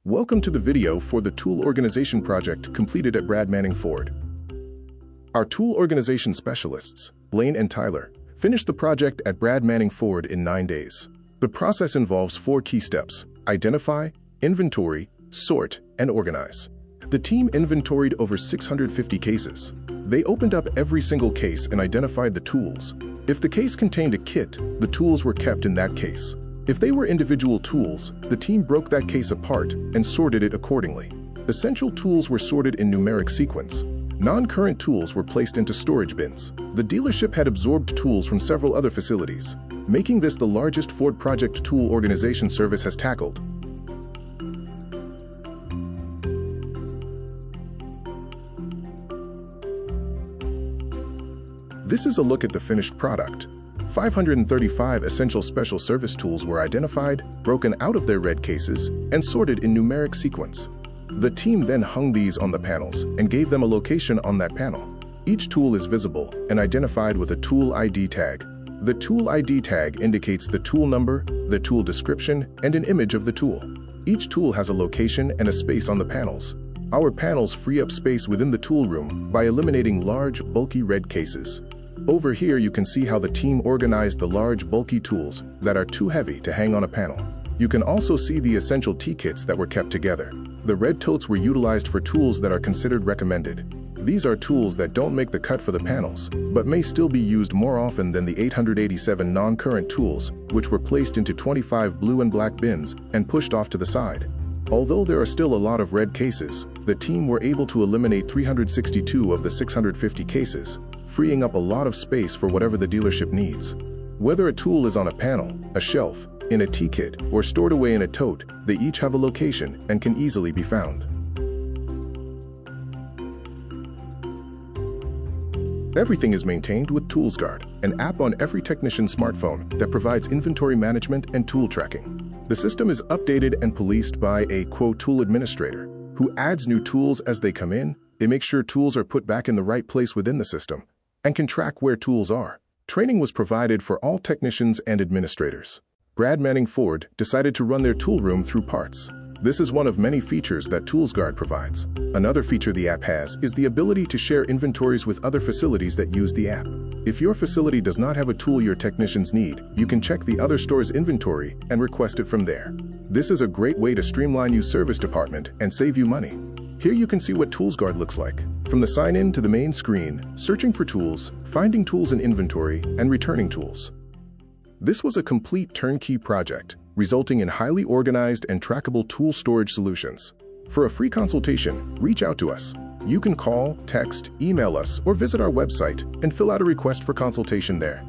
Welcome to the video for the tool organization project completed at Brad Manning Ford. Our tool organization specialists, Blaine and Tyler, finished the project at Brad Manning Ford in 9 days. The process involves 4 key steps: identify, inventory, sort, and organize. The team inventoried over 650 cases. They opened up every single case and identified the tools. If the case contained a kit, the tools were kept in that case. If they were individual tools, the team broke that case apart and sorted it accordingly. Essential tools were sorted in numeric sequence. Non-current tools were placed into storage bins. The dealership had absorbed tools from several other facilities, making this the largest Ford project tool organization service has tackled. This is a look at the finished product. 535 essential special service tools were identified, broken out of their red cases, and sorted in numeric sequence. The team then hung these on the panels and gave them a location on that panel. Each tool is visible and identified with a tool ID tag. The tool ID tag indicates the tool number, the tool description, and an image of the tool. Each tool has a location and a space on the panels. Our panels free up space within the tool room by eliminating large, bulky red cases. Over here you can see how the team organized the large, bulky tools that are too heavy to hang on a panel. You can also see the essential T-kits that were kept together. The red totes were utilized for tools that are considered recommended. These are tools that don't make the cut for the panels, but may still be used more often than the 887 non-current tools, which were placed into 25 blue and black bins and pushed off to the side. Although there are still a lot of red cases, the team were able to eliminate 362 of the 650 cases, freeing up a lot of space for whatever the dealership needs. Whether a tool is on a panel, a shelf, in a T-kit, or stored away in a tote, they each have a location and can easily be found. Everything is maintained with ToolsGuard, an app on every technician's smartphone that provides inventory management and tool tracking. The system is updated and policed by a tool administrator who adds new tools as they come in. They make sure tools are put back in the right place within the system and can track where tools are. Training was provided for all technicians and administrators. Brad Manning Ford decided to run their tool room through parts. This is one of many features that ToolsGuard provides. Another feature the app has is the ability to share inventories with other facilities that use the app. If your facility does not have a tool your technicians need, you can check the other store's inventory and request it from there. This is a great way to streamline your service department and save you money. Here you can see what ToolsGuard looks like. From the sign-in to the main screen, searching for tools, finding tools in inventory, and returning tools. This was a complete turnkey project, resulting in highly organized and trackable tool storage solutions. For a free consultation, reach out to us. You can call, text, email us, or visit our website and fill out a request for consultation there.